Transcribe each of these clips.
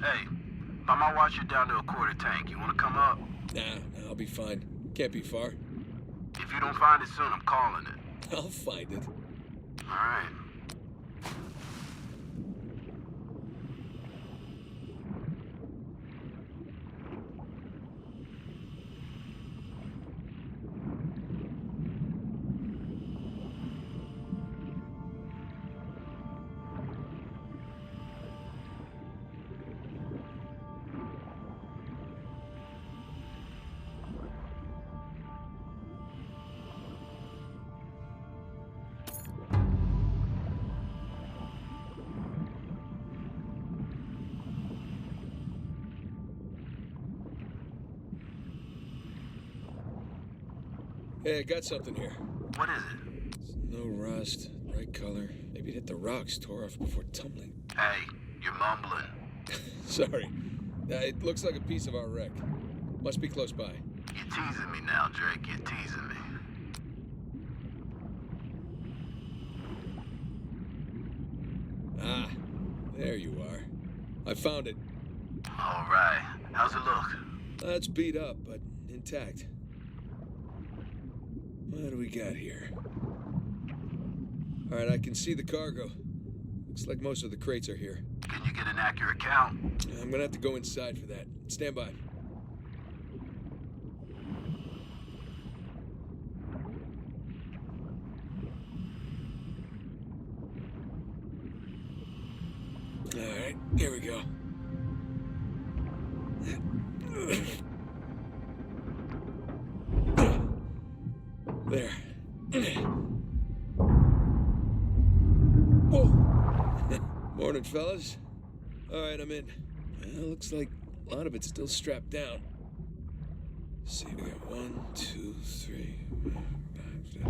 Hey, by my watch, you're down to a quarter tank. You wanna come up? Nah, I'll be fine. Can't be far. If you don't find it soon, I'm calling it. I'll find it. Alright. Hey, I got something here. What is it? No rust, bright color. Maybe it hit the rocks, tore off before tumbling. Hey, you're mumbling. Sorry. It looks like a piece of our wreck. Must be close by. You're teasing me now, Drake. You're teasing me. Ah, there you are. I found it. Alright. How's it look? It's beat up, but intact. What do we got here? All right, I can see the cargo. Looks like most of the crates are here. Can you get an accurate count? I'm gonna have to go inside for that. Stand by. All right, here we go. There. Whoa! Morning, fellas. All right, I'm in. Looks like a lot of it's still strapped down. Let's see, we got 1, 2, 3, 5, 6.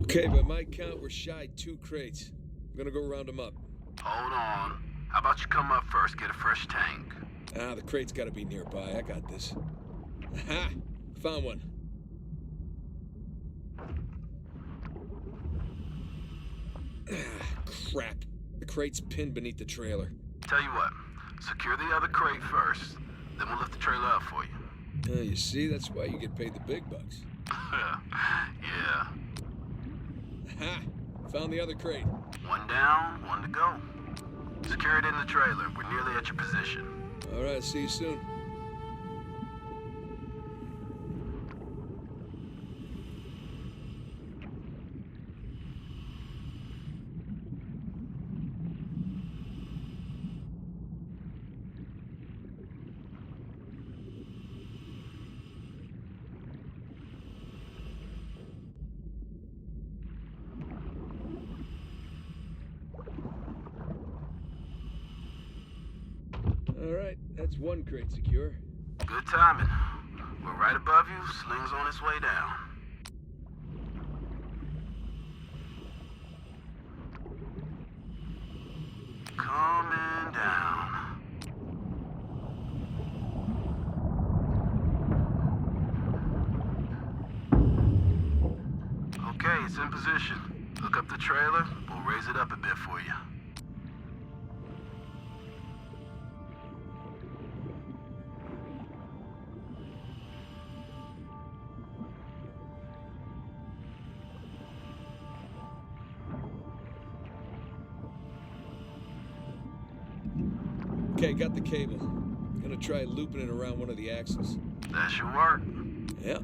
Okay, by my count, we're shy 2 crates. I'm gonna go round them up. Hold on. How about you come up first, get a fresh tank? The crate's gotta be nearby. I got this. Aha! Found one. Crap. The crate's pinned beneath the trailer. Tell you what, secure the other crate first, then we'll lift the trailer up for you. You see, that's why you get paid the big bucks. Yeah. Aha! Found the other crate. One down, one to go. Secure it in the trailer. We're nearly at your position. All right, see you soon. All right, that's one crate secure. Good timing. We're right above you. Sling's on its way down. Coming down. Okay, it's in position. Look up the trailer. We'll raise it up a bit for you. Okay, got the cable. Gonna try looping it around one of the axles. That should work. Yeah.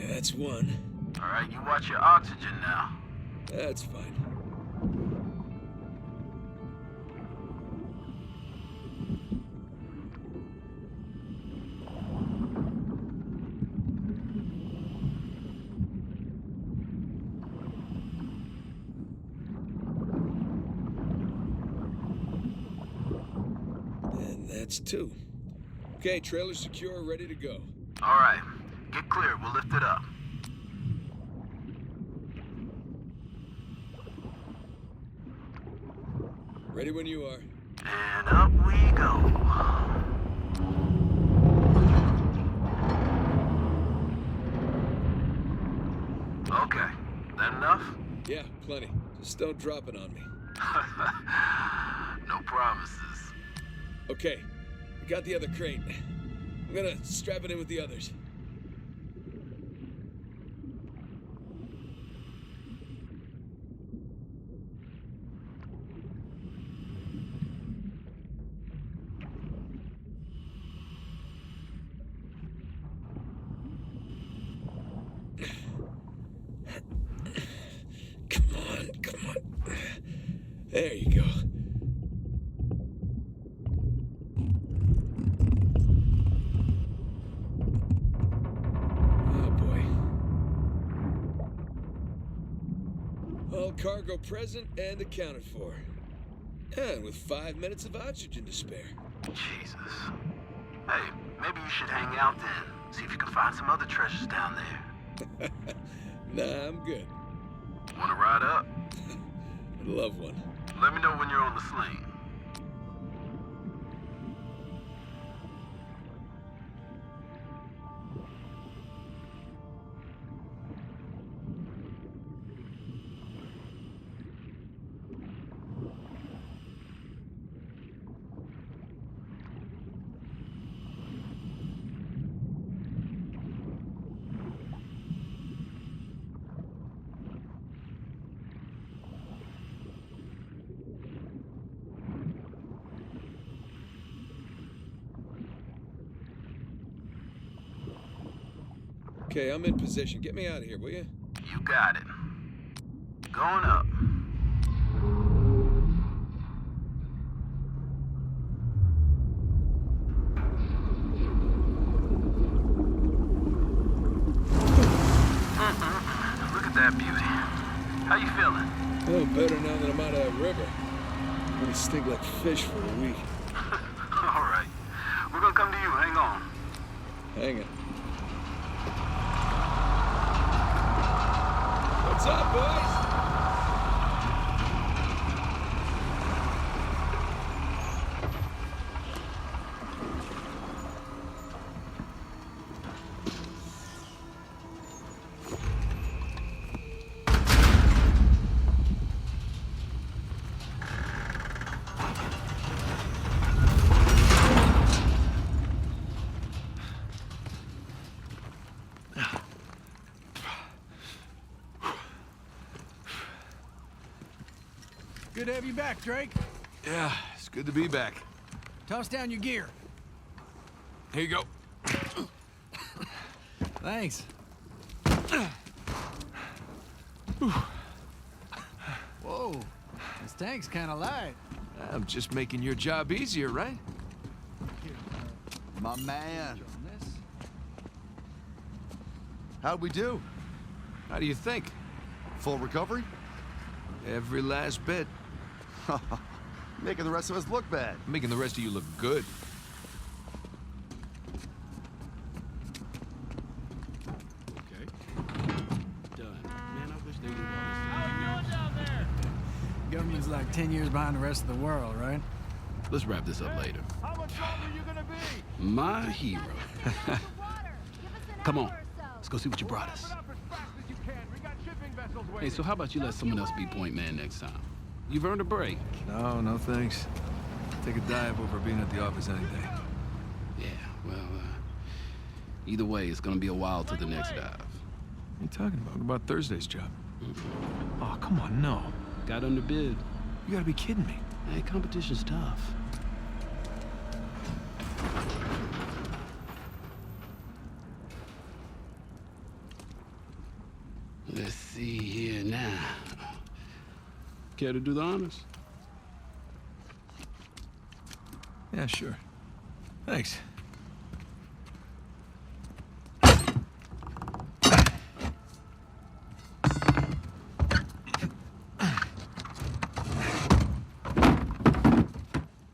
That's one. All right, you watch your oxygen now. That's fine. That's 2. Okay, trailer secure, ready to go. All right. Get clear. We'll lift it up. Ready when you are. And up we go. Okay. That enough? Yeah, plenty. Just don't drop it on me. No promises. Okay, we got the other crate. I'm gonna strap it in with the others. Come on. There you go. Oh boy. All cargo present and accounted for. And with 5 minutes of oxygen to spare. Jesus. Hey, maybe you should hang out then. See if you can find some other treasures down there. Nah, I'm good. Wanna ride up? I'd love one. Let me know when you're on the sling. Okay, I'm in position. Get me out of here, will you? You got it. Going up. Look at that beauty. How you feeling? Oh, better now that I'm out of that river. I'm gonna stink like fish for a week. All right. We're gonna come to you. Hang on. Hang it. What's up, boys? Good to have you back, Drake. Yeah, it's good to be back. Toss down your gear. Here you go. Thanks. Whoa, this tank's kind of light. I'm just making your job easier, right? My man. How'd we do? How do you think? Full recovery? Every last bit. Making the rest of us look bad. Making the rest of you look good. Okay. Done. Man, I wish they did all this. How you doing down there? Government's like 10 years behind the rest of the world, right? Let's wrap this up later. How much longer are you gonna be? My hero. Come on. Let's go see what you brought us. Wrap it up as fast as you can. We got shipping vessels Hey, waiting. so how about you let someone else be point man next time? You've earned a break. No thanks. Take a dive over being at the office any day. Yeah, well, either way, it's gonna be a while to the next dive. What are you talking about? What about Thursday's job? Oh, come on, no. Got under bid. You gotta be kidding me. Hey, competition's tough. Let's see here now. Care to do the honors? Yeah, sure. Thanks.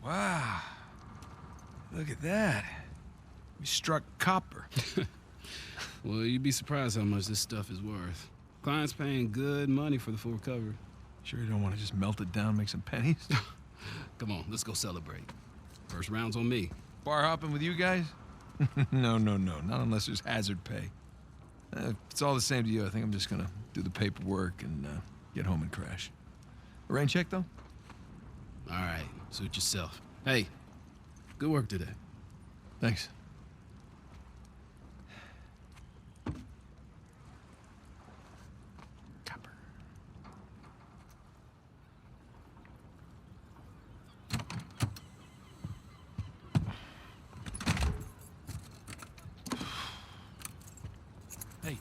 Wow. Look at that. We struck copper. Well, you'd be surprised how much this stuff is worth. Client's paying good money for the full recovery. Sure you don't want to just melt it down, make some pennies? Come on, let's go celebrate. First round's on me. Bar hopping with you guys? No. Not unless there's hazard pay. If it's all the same to you, I think I'm just gonna do the paperwork and get home and crash. A rain check, though? All right, suit yourself. Hey, good work today. Thanks. Copper.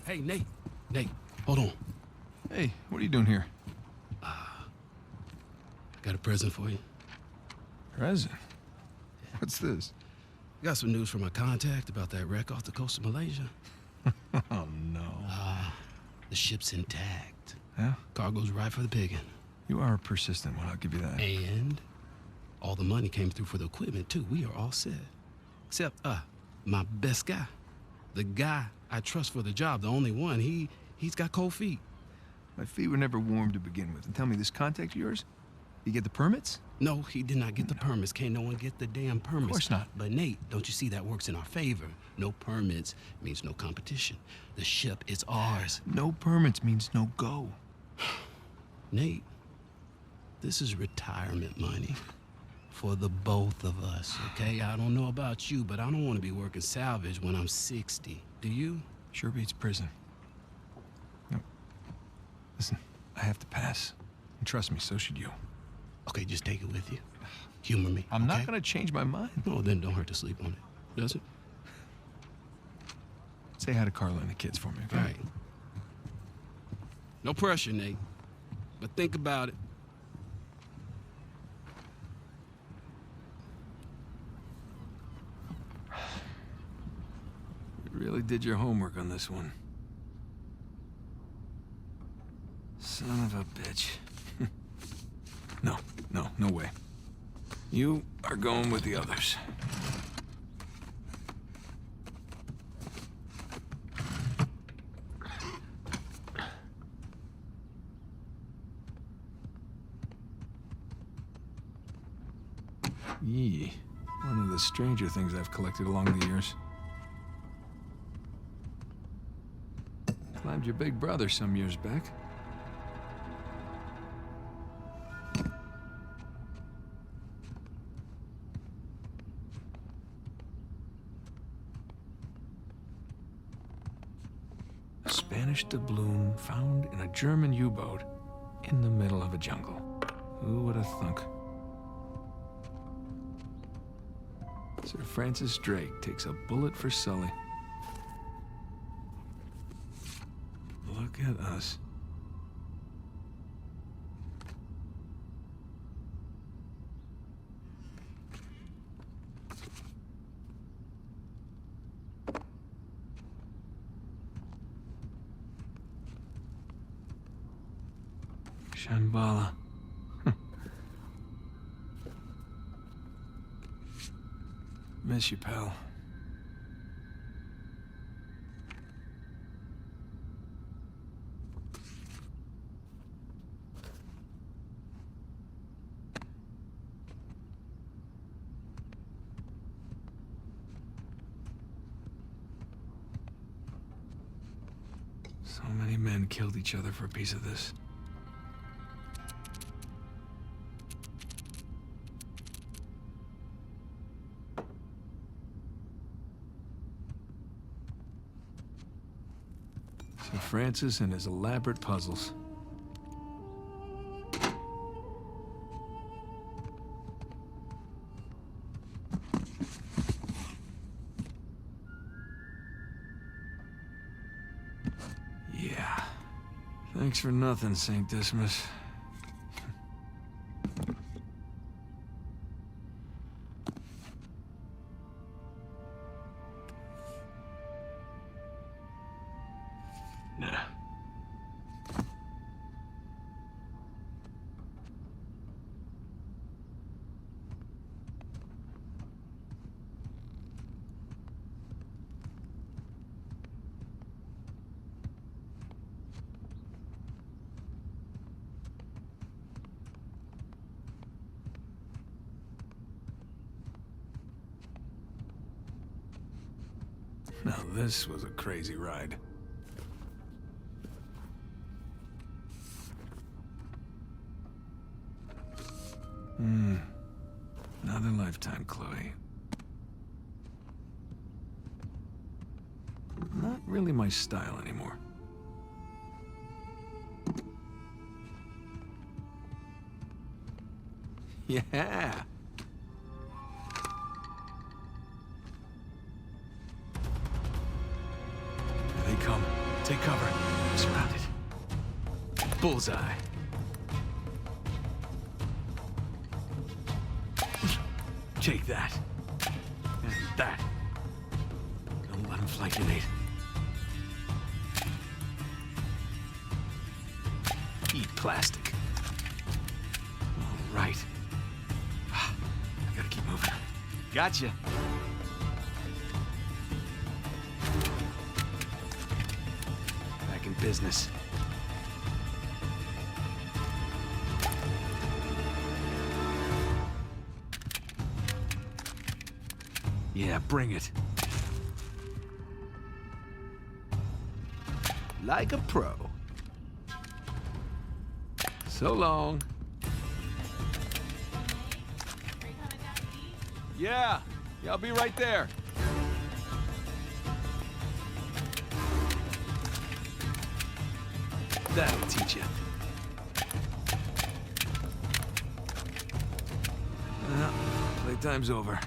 Hey, Nate. Nate, hold on. Hey, what are you doing here? Got a present for you. Present? What's this? Got some news from my contact about that wreck off the coast of Malaysia. Oh, no. The ship's intact. Yeah? Cargo's right for the picking. You are a persistent one, I'll give you that. And all the money came through for the equipment, too. We are all set. Except, my best guy. The guy I trust for the job, the only one. He's got cold feet. My feet were never warm to begin with. And tell me, this contact of yours? You get the permits? No, he did not get the permits. Can't no one get the damn permits. Of course not. But Nate, don't you see that works in our favor? No permits means no competition. The ship is ours. No permits means no go. Nate, this is retirement money for the both of us, okay? I don't know about you, but I don't want to be working salvage when I'm 60. Do you? Sure beats prison. No. Listen, I have to pass. And trust me, so should you. Okay, just take it with you. Humor me. I'm not okay? gonna change my mind. No, then don't hurt to sleep on it. Does it? Say hi to Carla and the kids for me, okay? All right. No pressure, Nate. But think about it. You really did your homework on this one. Son of a bitch. No way. You are going with the others. Yee. One of the stranger things I've collected along the years. Climbed your big brother some years back. A Spanish doubloon found in a German U-boat in the middle of a jungle. Who would have thunk? Sir Francis Drake takes a bullet for Sully. Look at us. Shambhala. Miss you, pal. So many men killed each other for a piece of this. Sir Francis and his elaborate puzzles. Yeah. Thanks for nothing, St. Dismas. Nah. Now this was a crazy ride. Another lifetime, Chloe. Not really my style anymore. Yeah. Here they come. Take cover. Surrounded. Bullseye. Take that. And that. Don't let him flank you, Nate. Eat plastic. All right. I gotta keep moving. Gotcha. Back in business. Yeah, bring it. Like a pro. So long. Yeah, I'll be right there. That'll teach you. Playtime's over.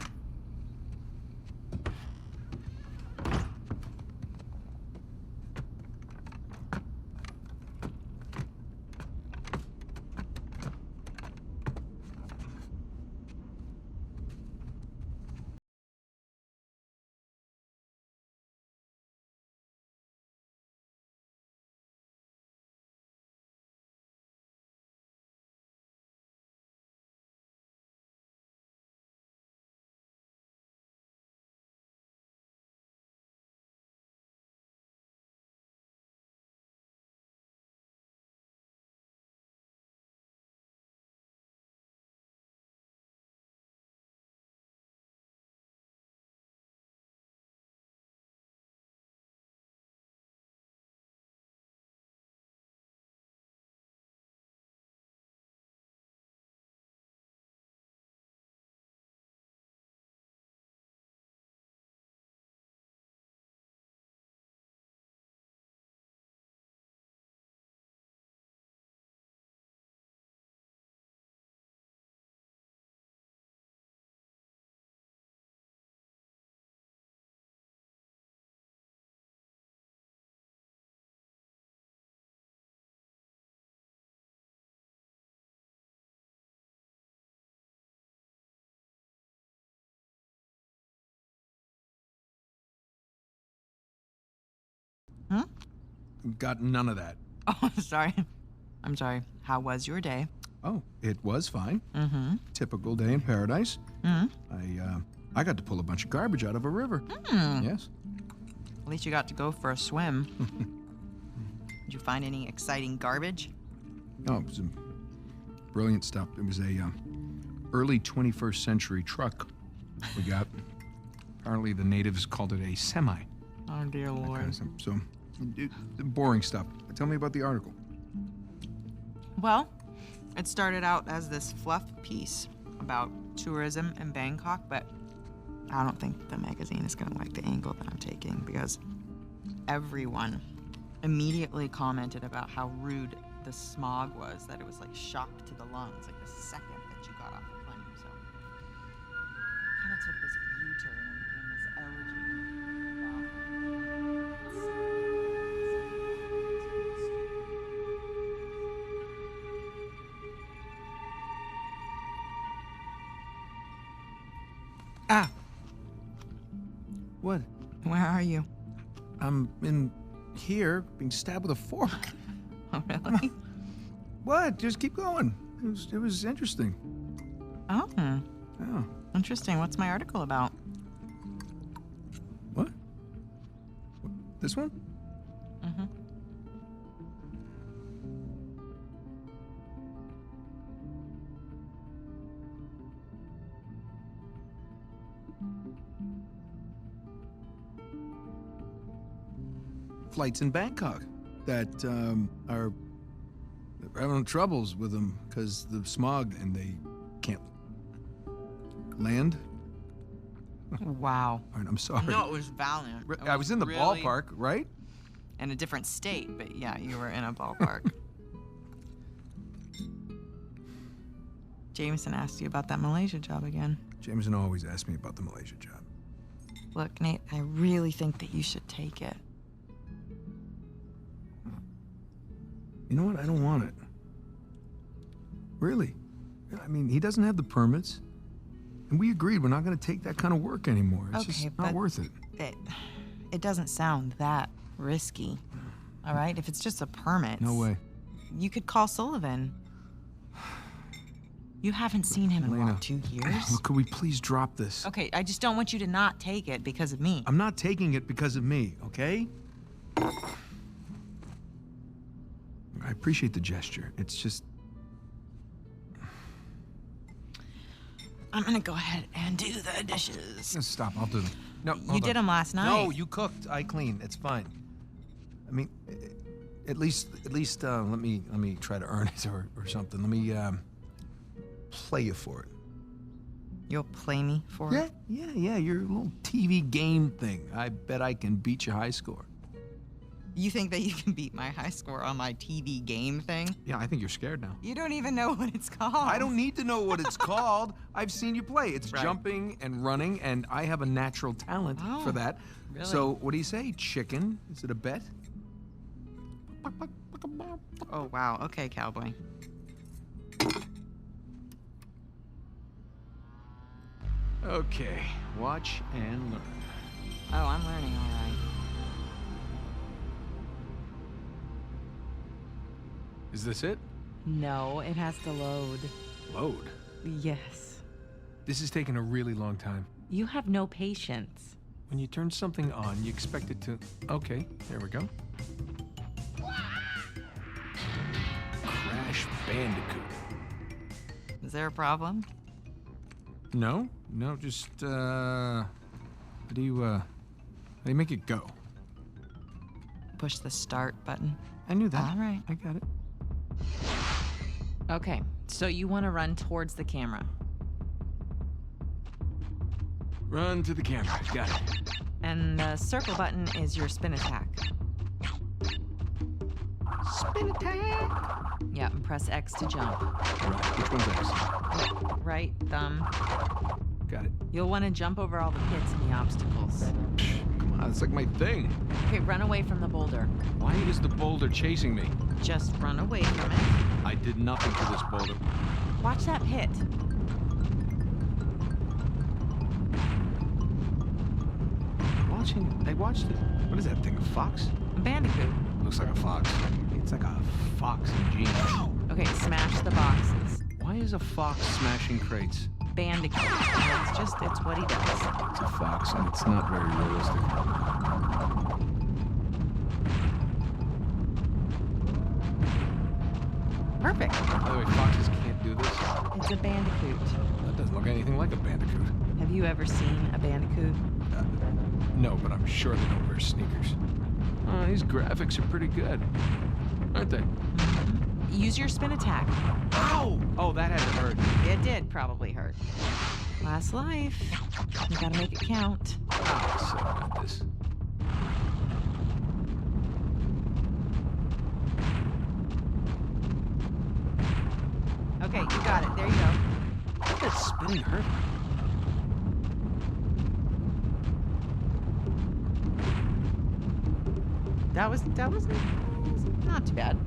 Got none of that. Oh, sorry. I'm sorry. How was your day? Oh, it was fine. Mm-hmm. Typical day in paradise. Mm-hmm. I got to pull a bunch of garbage out of a river. Yes. At least you got to go for a swim. Did you find any exciting garbage? Oh, it was brilliant stuff. It was a early 21st century truck we got. Apparently the natives called it a semi. Oh, dear That Lord. kind of stuff. So, boring stuff. Tell me about the article. Well, it started out as this fluff piece about tourism in Bangkok, but I don't think the magazine is going to like the angle that I'm taking because everyone immediately commented about how rude the smog was, that it was like shock to the lungs, like the second that you got off the plane. So kind of took this U-turn and became this elegy about Ah! What? Where are you? I'm in here being stabbed with a fork. Oh, really? What? Just keep going. It was interesting. Oh, Oh. interesting. What's my article about? What? This one? Mm-hmm. flights in Bangkok that are having troubles with them because the smog and they can't land. Wow. All right, I'm sorry. No, it was valiant. It I was in the really ballpark, right? in a different state, but yeah, you were in a ballpark. Jameson asked you about that Malaysia job again. Jameson always asks me about the Malaysia job. Look, Nate, I really think that you should take it. You know what? I don't want it. Really. I mean, he doesn't have the permits. And we agreed we're not going to take that kind of work anymore. It's Okay, just not but worth it. It doesn't sound that risky. All right? If it's just a permit. No way. You could call Sullivan. You haven't seen him in Elena, what, 2 years? Could we please drop this? Okay, I just don't want you to not take it because of me. I'm not taking it because of me, okay? I appreciate the gesture. It's just... I'm gonna go ahead and do the dishes. Stop, I'll do them. No, You hold did on. them last night. No, you cooked. I cleaned. It's fine. I mean, at least, let me try to earn it or something. Let me play you for it. You'll play me for it? Yeah. Your little TV game thing. I bet I can beat your high score. You think that you can beat my high score on my TV game thing? Yeah, I think you're scared now. You don't even know what it's called. I don't need to know what it's called. I've seen you play. It's Right. jumping and running, and I have a natural talent for Oh, that. really? So, what do you say? Chicken? Is it a bet? Oh, wow. Okay, cowboy. Okay, watch and learn. Oh, I'm learning all right. Is this it? No, it has to load. Load. Yes. This is taking a really long time. You have no patience. When you turn something on, you expect it to... Okay, there we go. Crash Bandicoot. Is there a problem? No, just, how do you make it go? Push the start button. I knew that. All right. I got it. Okay, so you want to run towards the camera. Run to the camera. Got it. And the circle button is your spin attack. Spin attack! Yeah, and press X to jump. Right, which one's X? Right thumb. Got it. You'll want to jump over all the pits and the obstacles. Come on, it's like my thing. Okay, run away from the boulder. Why is the boulder chasing me? Just run away from it. I did nothing to this boulder. Watch that pit. I watched it. What is that thing, a fox? A bandicoot. Looks like a fox. It's like a fox in jeans. Okay, smash the boxes. Why is a fox smashing crates? Bandicoot. It's what he does. It's a fox, and it's not very realistic. Perfect. By the way, foxes can't do this. It's a bandicoot. That doesn't look anything like a bandicoot. Have you ever seen a bandicoot? No, but I'm sure they don't wear sneakers. Oh, these graphics are pretty good, aren't they? Use your spin attack. Ow! Oh, that had to hurt. It did probably hurt. Last life. You gotta make it count. Ah, so got this. Okay, you got it. There you go. That spinning hurt. That was not too bad.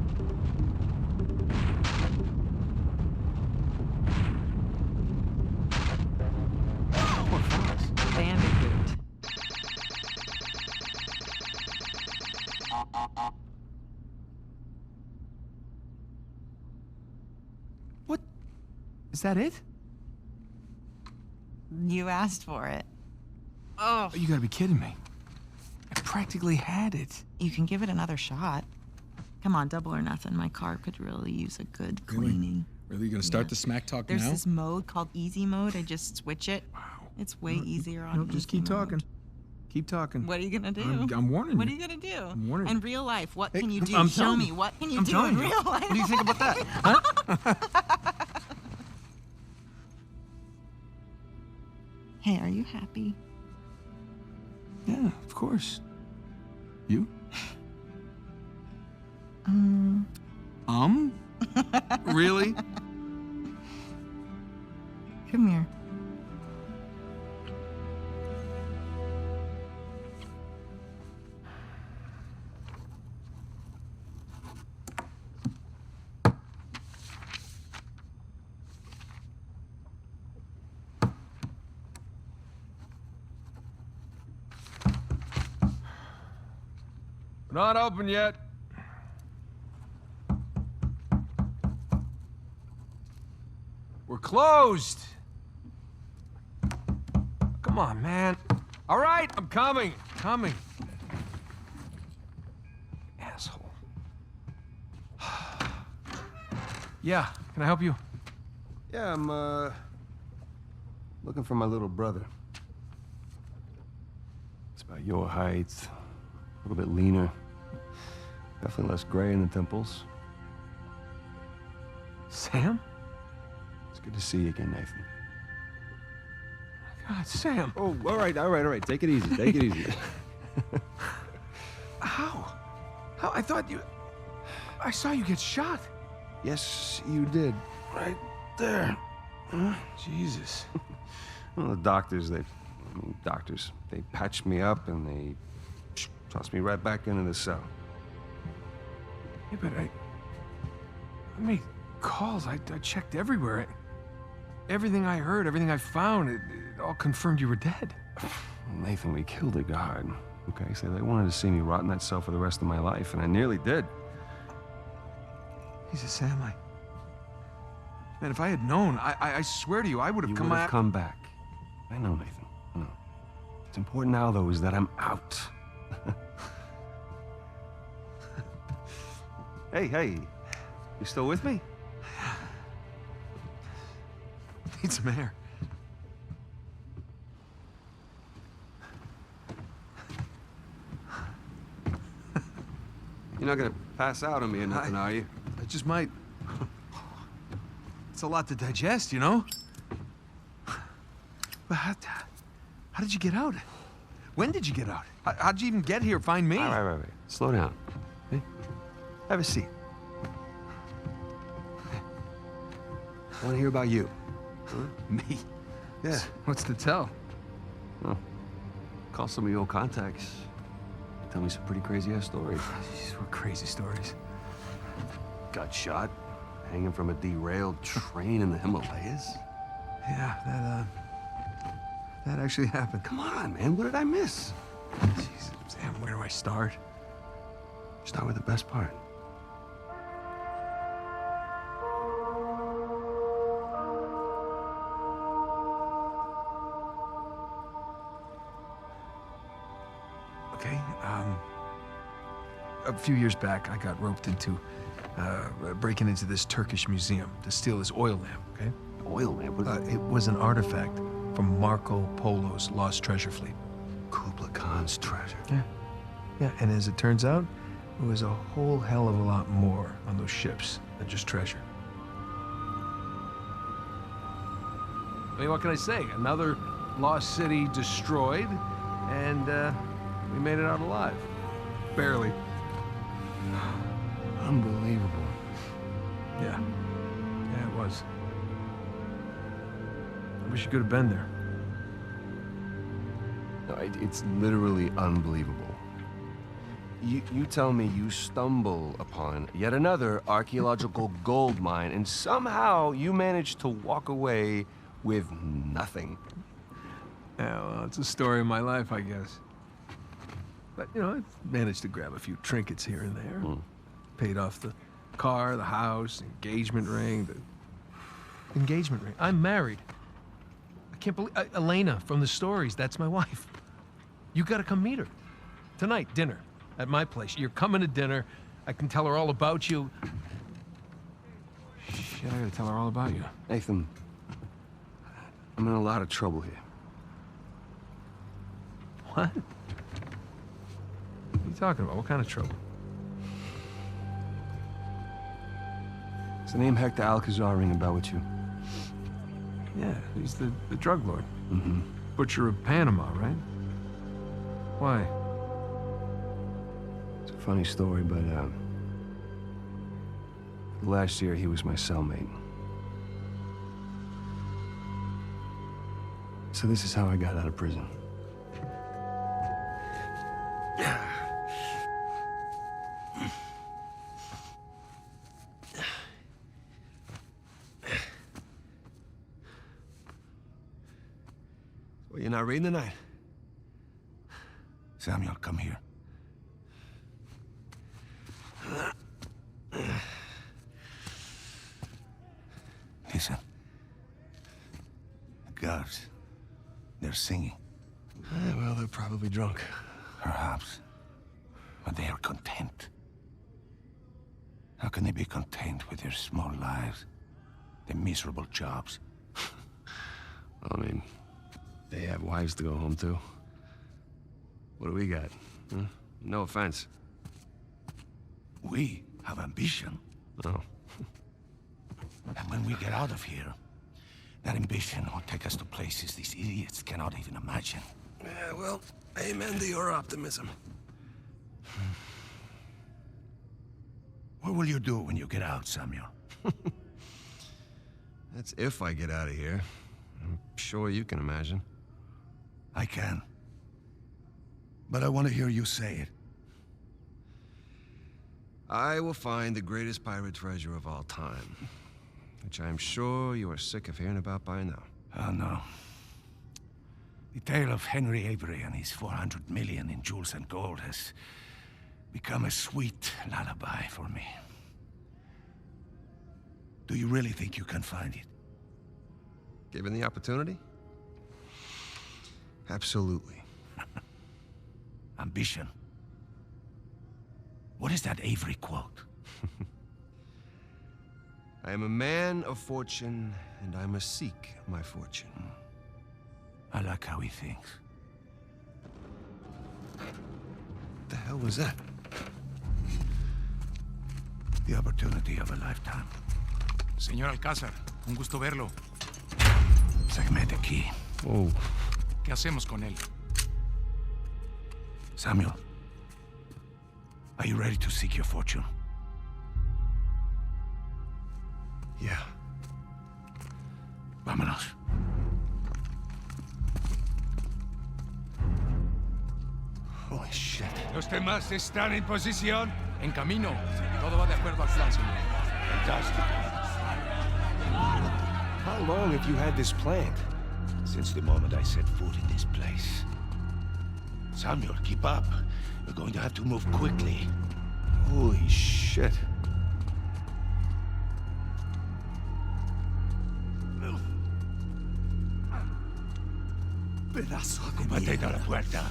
Poor fox. Bandicoot. What? Is that it? You asked for it. Oh. You gotta be kidding me. I practically had it. You can give it another shot. Come on, double or nothing. My car could really use a good cleaning. Really? You gonna start the smack talk There's now? this mode called easy mode. I just switch it. Wow. It's way easier on No, just easy keep mode. talking. Keep talking. What are you gonna do? I'm warning What you. are you gonna do? I'm warning In you. real life, what Hey, can you do? I'm Show telling me. you. What can you I'm do telling in you. real life? What do you think about that? Huh? Hey, are you happy? Yeah, of course. You? Really? Come here. Not open yet. We're closed. Come on, man. All right, I'm coming. Coming. Asshole. Yeah, can I help you? Yeah, I'm, looking for my little brother. It's about your height, a little bit leaner. Definitely less gray in the temples. Sam? It's good to see you again, Nathan. God, Sam. Oh, all right. Take it easy, take it easy. How? How? I thought you... I saw you get shot. Yes, you did. Right there. Huh? Jesus. Well, the doctors, they patched me up and they tossed me right back into the cell. Yeah, but I made calls. I checked everywhere. Everything I heard, everything I found, it all confirmed you were dead. Nathan, we killed a guard. Okay, so they wanted to see me rot in that cell for the rest of my life, and I nearly did. Jesus, Sam, Man, if I had known, I swear to you, I would have You come would have out... come back. I know, Nathan. I know. What's important now, though, is that I'm out. Hey, you still with me? Need some air. You're not gonna pass out on me or nothing, are you? I just might. It's a lot to digest, you know? But how did you get out? When did you get out? How'd you even get here? Find me? All right. Slow down. Hey, have a seat. I want to hear about you. Huh? Me? Yeah. What's to tell? Well, call some of your old contacts. Tell me some pretty crazy-ass stories. These were crazy stories. Got shot, hanging from a derailed train in the Himalayas. Yeah, that actually happened. Come on, man. What did I miss? Jesus, Sam, where do I start? Start with the best part. Okay, a few years back, I got roped into breaking into this Turkish museum to steal this oil lamp, okay? Oil lamp? It was an artifact from Marco Polo's lost treasure fleet. Kublai Khan's treasure. Yeah, and as it turns out, there was a whole hell of a lot more on those ships than just treasure. I mean, what can I say? Another lost city destroyed, and we made it out alive. Barely. Unbelievable. Yeah, it was. I wish you could have been there. No, it's literally unbelievable. You tell me you stumble upon yet another archaeological gold mine, and somehow you manage to walk away with nothing. Yeah, well, it's a story of my life, I guess. But, you know, I've managed to grab a few trinkets here and there. Paid off the car, the house, engagement ring, Engagement ring. I'm married. I can't believe... Elena from the stories, that's my wife. You gotta come meet her. Tonight, dinner. At my place. You're coming to dinner. I can tell her all about you. Shit, I gotta tell her all about you. Nathan, I'm in a lot of trouble here. What? you talking about? What kind of trouble? Does the name Hector Alcazar ring a bell with you? Yeah, he's the drug lord. Mm-hmm. Butcher of Panama, right? Why? It's a funny story, but last year he was my cellmate. So this is how I got out of prison. Well, you're not reading tonight? Samuel, come here. Listen. The guards. They're singing. Well, they're probably drunk. Perhaps. But they are content. How can they be content with their small lives? Their miserable jobs? Well, I mean, they have wives to go home to. What do we got? Huh? No offense. We have ambition. Oh. And when we get out of here, that ambition will take us to places these idiots cannot even imagine. Yeah, well, amen to your optimism. What will you do when you get out, Samuel? That's if I get out of here. I'm sure you can imagine. I can. But I want to hear you say it. I will find the greatest pirate treasure of all time, which I am sure you are sick of hearing about by now. Oh, no. The tale of Henry Avery and his 400 million in jewels and gold has become a sweet lullaby for me. Do you really think you can find it? Given the opportunity? Absolutely. Ambition. What is that Avery quote? I am a man of fortune, and I must seek my fortune. I like how he thinks. What the hell was that? The opportunity of a lifetime. Señor Alcázar, un gusto verlo. Sáqueme de aquí. Oh. ¿Qué hacemos con él? Samuel, are you ready to seek your fortune? Yeah. Vámonos. Holy shit. ¿Los demás están en posición? En camino. Todo va de acuerdo al plan, señor. Fantastic. How long have you had this planned? Since the moment I set foot in this place. Samuel, keep up. We're going to have to move quickly. Holy shit. Pedazo de mierda. A la puerta.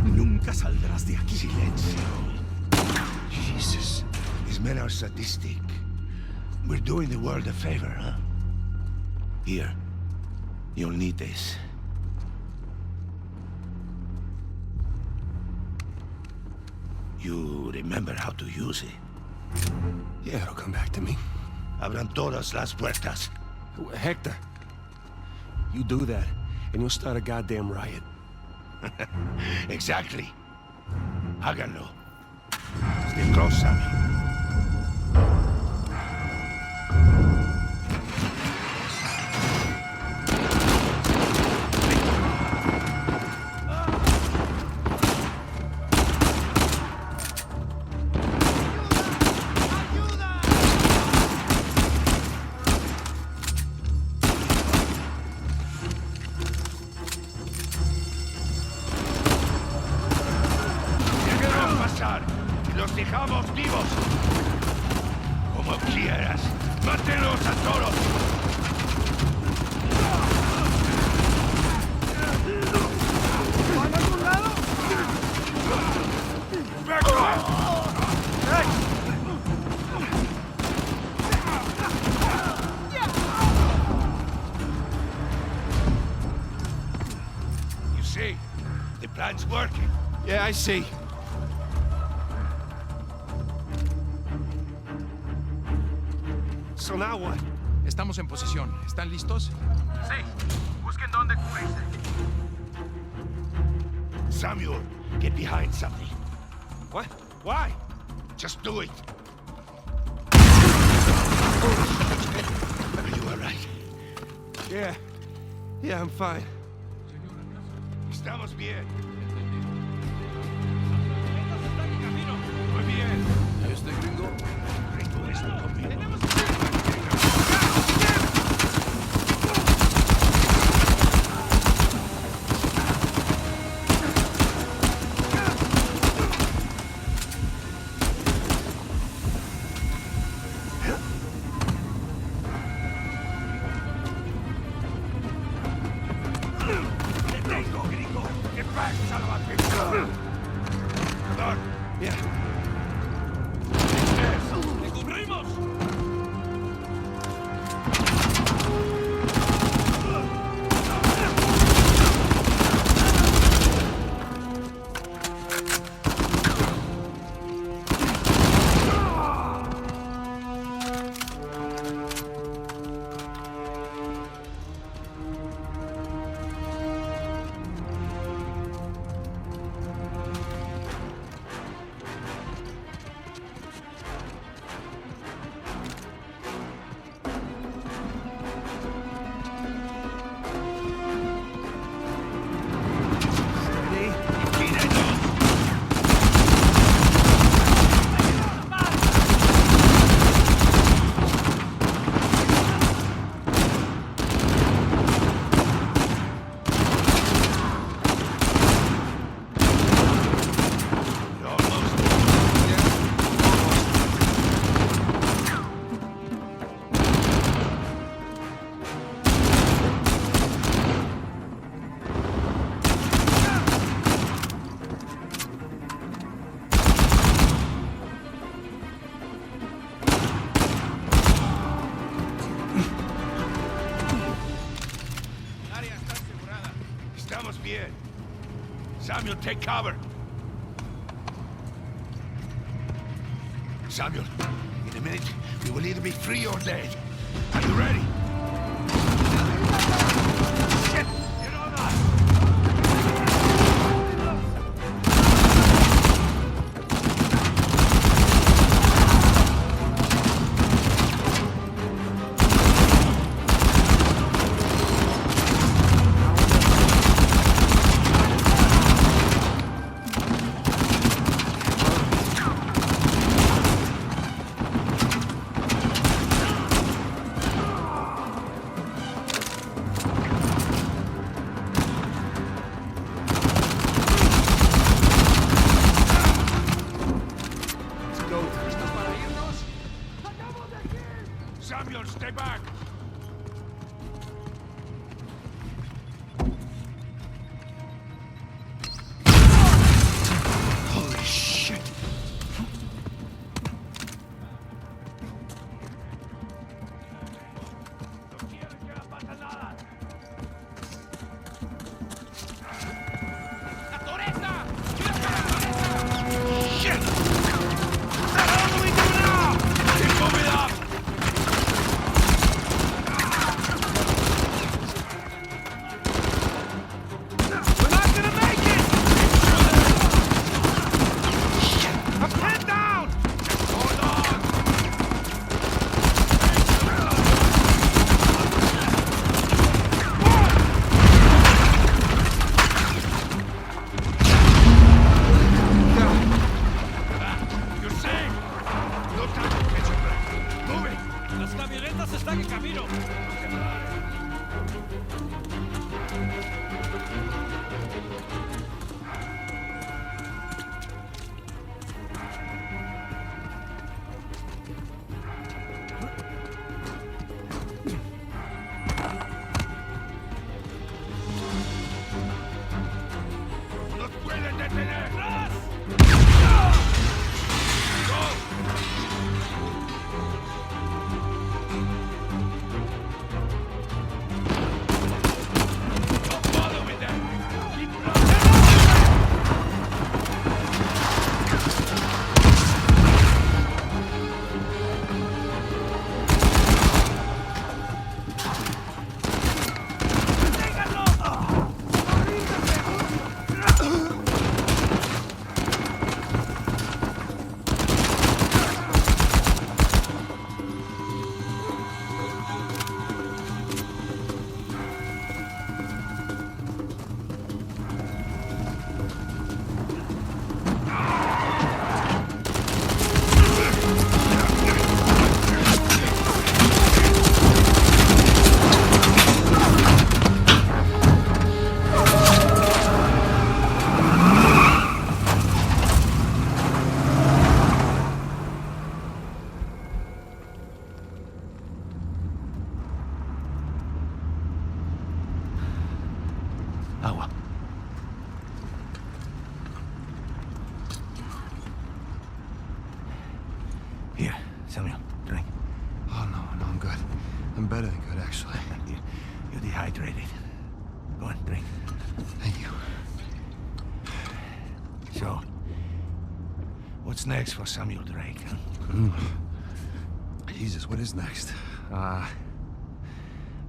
Nunca saldrás de aquí. Silencio. Jesus. These men are sadistic. We're doing the world a favor, huh? Here. You'll need this. You remember how to use it? Yeah, it'll come back to me. Abran todas las puertas. Hector, you do that, and you'll start a goddamn riot. Exactly. Háganlo. Stay close, Sammy. ¡Los dejamos vivos! Como quieras. ¡Mátenos a todos! ¿Van a algún lado? You see, the plan's working. Yeah, I see. So now what? Estamos en posición. ¿Están listos? Sí. Busquen dónde cubrirse. Samuel, get behind something. What? Why? Just do it. Are you all right? Yeah. Yeah, I'm fine. Estamos bien. Muy bien. Este gringo. Gringo, esto conmigo. Gringo. Get back, son of a bitch. Come on. Yeah. ¡Le cubrimos! Estamos bien. Samuel, take cover. Samuel, in a minute, we will either be free or dead. Are you ready? Shit! Get on us! Samuel, stay back! Holy shit! Shit! What the hell do we do now? Keep moving up! We're not gonna make it! Shit! I'm pinned down! Hold on! You're safe! No time to catch your breath. Move it! Las camionetas están en camino. ¡Nos pueden detener! Don't bother I'm better than good, actually. You're dehydrated. Go on, drink. Thank you. So, what's next for Samuel Drake, huh? Jesus, what is next? I'm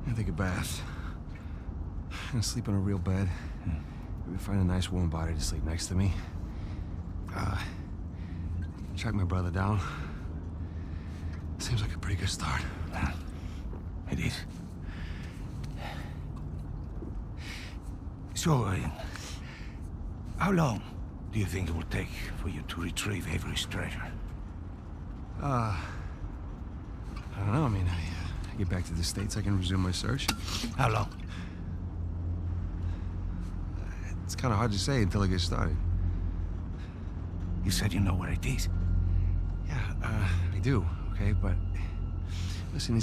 gonna take a bath. I'm gonna sleep on a real bed. Maybe find a nice warm body to sleep next to me. Track my brother down. Seems like a pretty good start. It is. So, how long do you think it will take for you to retrieve Avery's treasure? I don't know. I mean, I get back to the States, I can resume my search. How long? It's kind of hard to say until I get started. You said you know where it is. Yeah, I do, okay? But listen,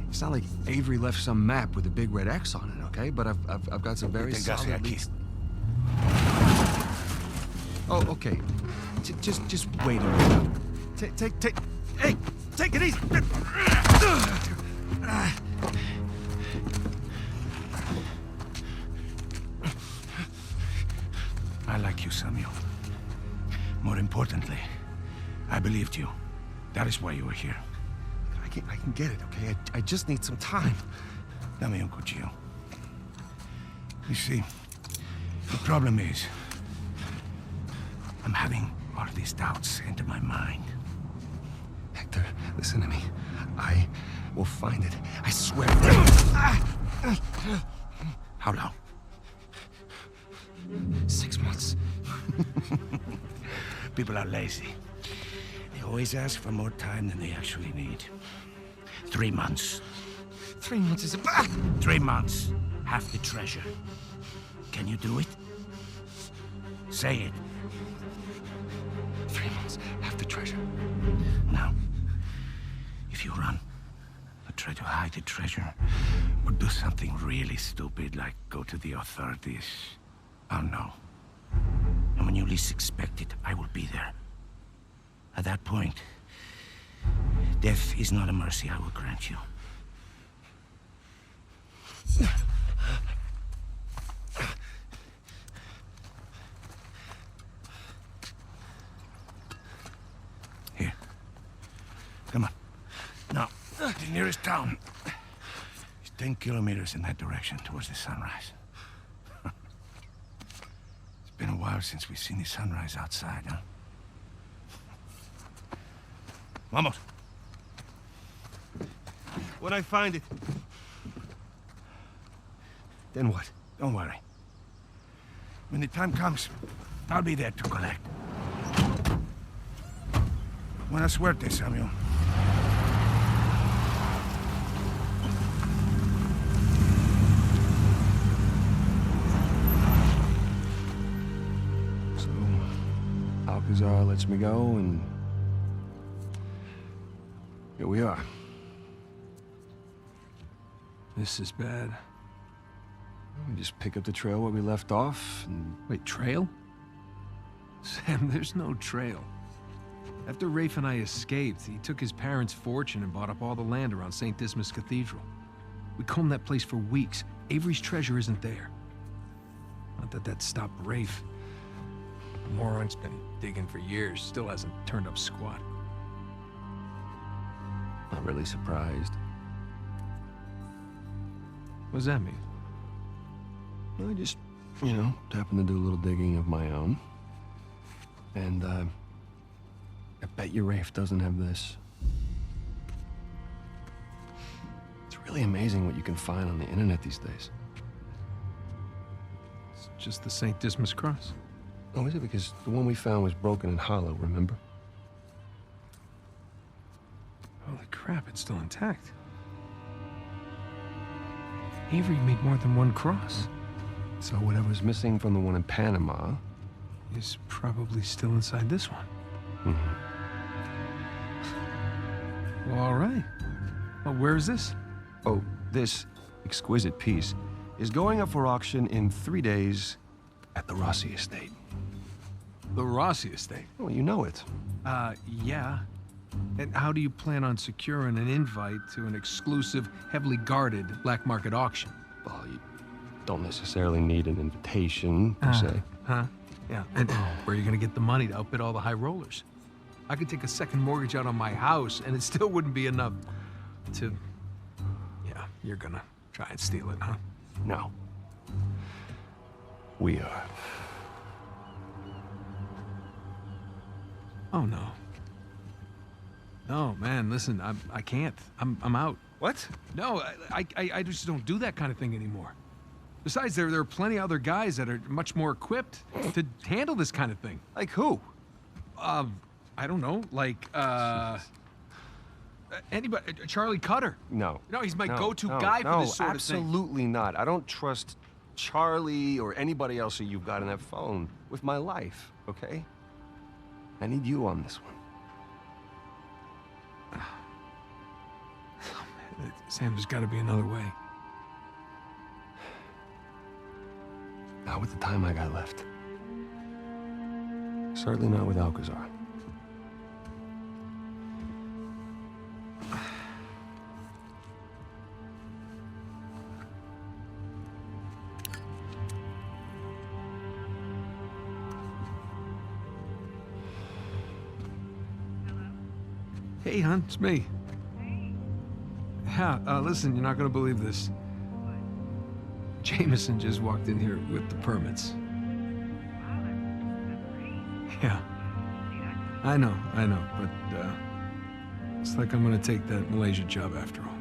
it's not like Avery left some map with a big red X on it, okay? But I've got some very solid leads. Oh, okay. Just wait a minute. Hey, take it easy. I like you, Samuel. More importantly, I believed you. That is why you were here. I can get it, okay? I just need some time. Dame un cuchillo. You see, the problem is, I'm having all these doubts enter my mind. Hector, listen to me. I will find it. I swear. How long? 6 months. People are lazy. They always ask for more time than they actually need. 3 months. 3 months is a... 3 months. Half the treasure. Can you do it? Say it. 3 months, half the treasure. Now, if you run, or try to hide the treasure, or do something really stupid like go to the authorities, I'll know. And when you least expect it, I will be there. At that point, death is not a mercy I will grant you. Here. Come on. Now, the nearest town is 10 kilometers in that direction towards the sunrise. It's been a while since we've seen the sunrise outside, huh? Vamos. When I find it... Then what? Don't worry. When the time comes, I'll be there to collect. Buena suerte, Samuel. So, Alcazar lets me go, and here we are. This is bad. We just pick up the trail where we left off, and... Wait, trail? Sam, there's no trail. After Rafe and I escaped, he took his parents' fortune and bought up all the land around St. Dismas Cathedral. We combed that place for weeks. Avery's treasure isn't there. Not that that stopped Rafe. The moron's been digging for years, still hasn't turned up squat. Not really surprised. What does that mean? I just, you know, happened to do a little digging of my own. And, I bet you Rafe doesn't have this. It's really amazing what you can find on the internet these days. It's just the St. Dismas cross. Oh, is it? Because the one we found was broken and hollow, remember? Holy crap, it's still intact. Avery made more than one cross. So whatever's missing from the one in Panama... is probably still inside this one. Mm-hmm. Well, all right. Well, where is this? Oh, this exquisite piece is going up for auction in 3 days at the Rossi estate. The Rossi estate? Oh, you know it. Yeah. And how do you plan on securing an invite to an exclusive, heavily guarded black market auction? Well, you don't necessarily need an invitation, per se. Huh? Yeah. And where are you going to get the money to outbid all the high rollers? I could take a second mortgage out on my house, and it still wouldn't be enough to... Yeah, you're going to try and steal it, huh? No. We are. Oh, no. No, man, listen, I can't. I'm out. What? No, I just don't do that kind of thing anymore. Besides, there are plenty of other guys that are much more equipped to handle this kind of thing. Like who? I don't know, like, anybody, Charlie Cutter. No. No, he's my go-to no, guy for this sort of thing. Absolutely not. I don't trust Charlie or anybody else that you've got on that phone with my life, okay? I need you on this one. Sam, there's got to be another way. Not with the time I got left. Certainly not with Alcazar. Hey, hon, it's me. Yeah, listen, you're not gonna believe this. Jameson just walked in here with the permits. Yeah. I know, but, it's like I'm gonna take that Malaysia job after all.